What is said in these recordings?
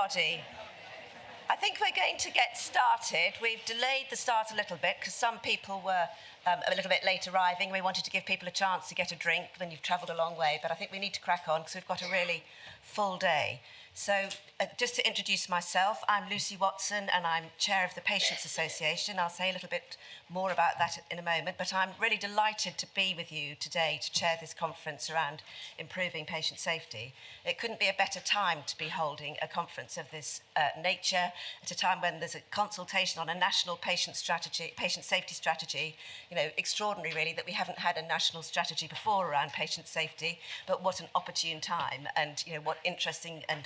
everybody. I think we're going to get started. We've delayed the start a little bit because some people were a little bit late arriving. We wanted to give people a chance to get a drink when you've travelled a long way, but I think we need to crack on because we've got a really full day. So just to introduce myself, I'm Lucy Watson and I'm chair of the Patients Association. I'll say a little bit more about that in a moment, but I'm really delighted to be with you today to chair this conference around improving patient safety. It couldn't be a better time to be holding a conference of this nature at a time when there's a consultation on a national patient safety strategy. You know, extraordinary really that we haven't had a national strategy before around patient safety, but what an opportune time, and you know what interesting and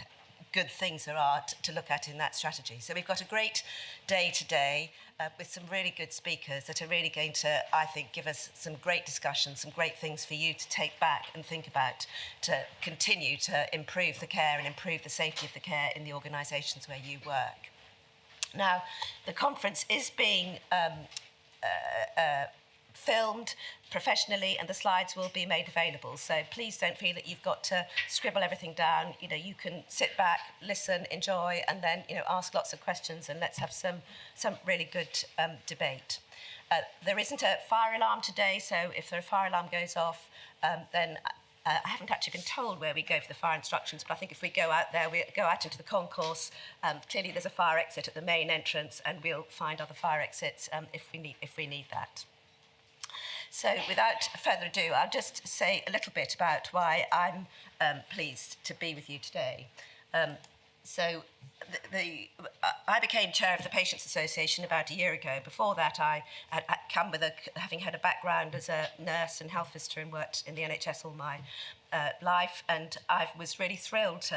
good things there are to look at in that strategy. So we've got a great day today with some really good speakers that are really going to, I think, give us some great discussion, some great things for you to take back and think about to continue to improve the care and improve the safety of the care in the organisations where you work. Now, the conference is being filmed professionally and the slides will be made available. So please don't feel that you've got to scribble everything down. You know, you can sit back, listen, enjoy, and then, you know, ask lots of questions and let's have some really good debate. There isn't a fire alarm today, so if the fire alarm goes off, then I haven't actually been told where we go for the fire instructions, but I think if we go out there, we go out into the concourse. Clearly there's a fire exit at the main entrance and we'll find other fire exits if we need that. So without further ado, I'll just say a little bit about why I'm pleased to be with you today. I became chair of the Patients Association about a year ago. Before that, I had come with having had a background as a nurse and health visitor and worked in the NHS all my life, and I was really thrilled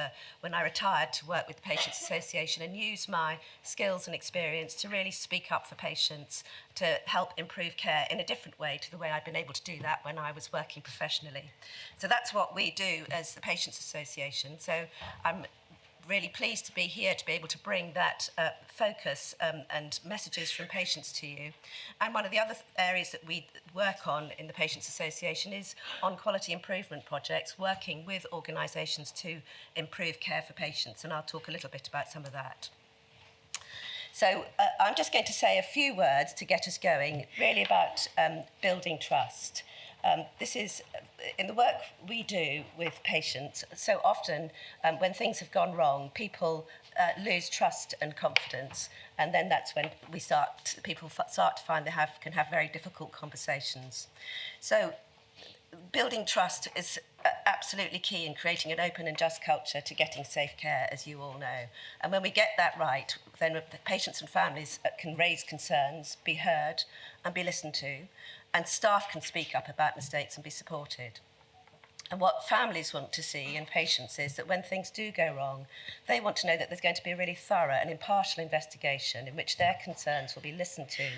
when I retired to work with the Patients Association and use my skills and experience to really speak up for patients, to help improve care in a different way to the way I'd been able to do that when I was working professionally. So that's what we do as the Patients Association. So I'm really pleased to be here to be able to bring that focus and messages from patients to you. And one of the other areas that we work on in the Patients Association is on quality improvement projects, working with organisations to improve care for patients, and I'll talk a little bit about some of that. So I'm just going to say a few words to get us going, really about building trust. This is, in the work we do with patients, so often when things have gone wrong, people lose trust and confidence, and then that's when people start to find they can have very difficult conversations. So building trust is absolutely key in creating an open and just culture to getting safe care, as you all know. And when we get that right, then the patients and families can raise concerns, be heard and be listened to, and staff can speak up about mistakes and be supported. And what families want to see and patients is that when things do go wrong, they want to know that there's going to be a really thorough and impartial investigation in which their concerns will be listened to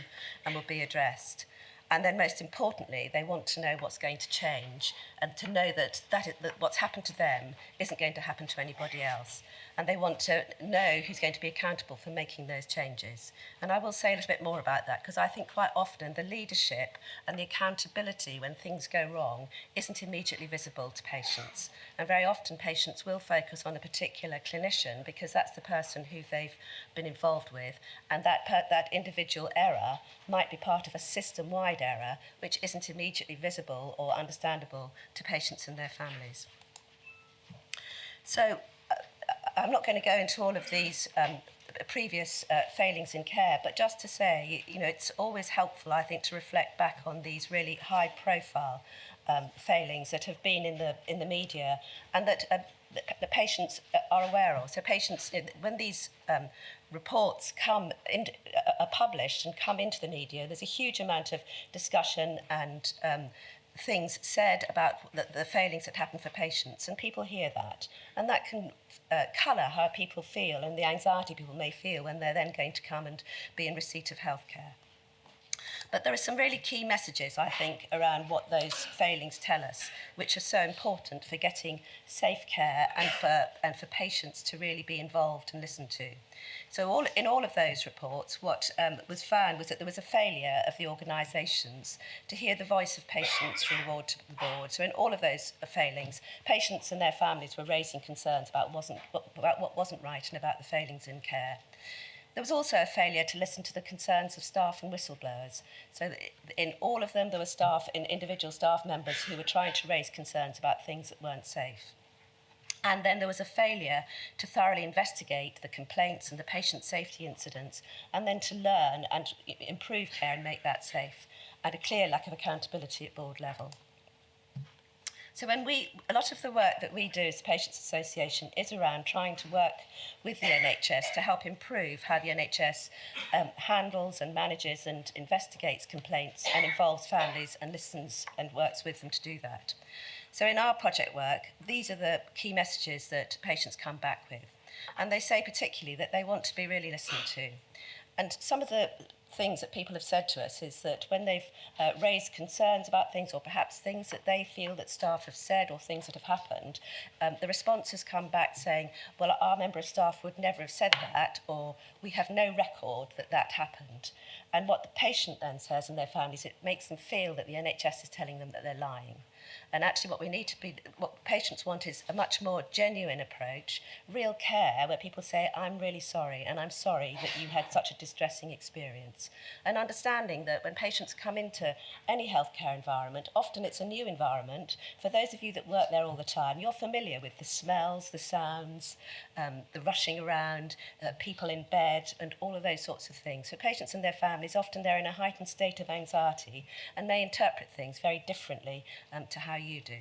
and will be addressed. And then most importantly, they want to know what's going to change and to know that what's happened to them isn't going to happen to anybody else. And they want to know who's going to be accountable for making those changes. And I will say a little bit more about that because I think quite often the leadership and the accountability when things go wrong isn't immediately visible to patients. And very often patients will focus on a particular clinician because that's the person who they've been involved with, and that individual error might be part of a system-wide error which isn't immediately visible or understandable to patients and their families. So I'm not going to go into all of these previous failings in care, but just to say, you know, it's always helpful, I think, to reflect back on these really high-profile failings that have been in the media and that the patients are aware of. So patients, when these reports are published and come into the media, there's a huge amount of discussion and things said about the failings that happen for patients, and people hear that, and that can colour how people feel and the anxiety people may feel when they're then going to come and be in receipt of healthcare. But there are some really key messages, I think, around what those failings tell us, which are so important for getting safe care and for patients to really be involved and listened to. So in all of those reports, what was found was that there was a failure of the organisations to hear the voice of patients from the board to the board. So in all of those failings, patients and their families were raising concerns about what wasn't right and about the failings in care. There was also a failure to listen to the concerns of staff and whistleblowers. So in all of them, there were individual staff members who were trying to raise concerns about things that weren't safe. And then there was a failure to thoroughly investigate the complaints and the patient safety incidents, and then to learn and improve care and make that safe, and a clear lack of accountability at board level. So a lot of the work that we do as a Patients Association is around trying to work with the NHS to help improve how the NHS handles and manages and investigates complaints and involves families and listens and works with them to do that. So in our project work, these are the key messages that patients come back with. And they say particularly that they want to be really listened to. And some of the things that people have said to us is that when they've raised concerns about things, or perhaps things that they feel that staff have said or things that have happened, the response has come back saying, well, our member of staff would never have said that, or we have no record that that happened. And what the patient then says and their families, it makes them feel that the NHS is telling them that they're lying. And actually what patients want is a much more genuine approach, real care, where people say, I'm really sorry, and I'm sorry that you had such a distressing experience. And understanding that when patients come into any healthcare environment, often it's a new environment. For those of you that work there all the time, you're familiar with the smells, the sounds, the rushing around, people in bed, and all of those sorts of things. For patients and their families, often they're in a heightened state of anxiety and may interpret things very differently to how you do.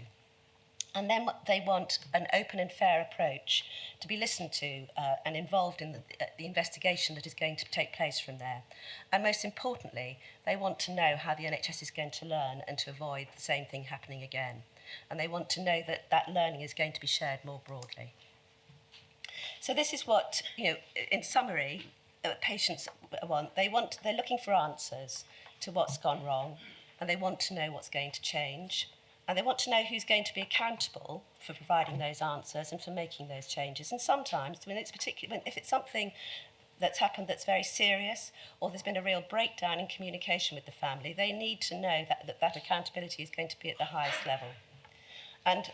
And then they want an open and fair approach to be listened to and involved in the investigation that is going to take place from there. And most importantly, they want to know how the NHS is going to learn and to avoid the same thing happening again. And they want to know that that learning is going to be shared more broadly. So this is what, in summary, patients want. They're looking for answers to what's gone wrong, and they want to know what's going to change. And they want to know who's going to be accountable for providing those answers and for making those changes. And sometimes, if it's something that's happened that's very serious, or there's been a real breakdown in communication with the family, they need to know that accountability is going to be at the highest level. And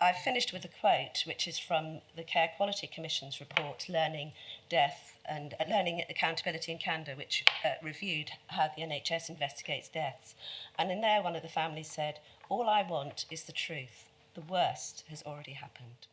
I've finished with a quote, which is from the Care Quality Commission's report, Learning Death and Learning Accountability and Candour, which reviewed how the NHS investigates deaths. And in there, one of the families said, all I want is the truth. The worst has already happened.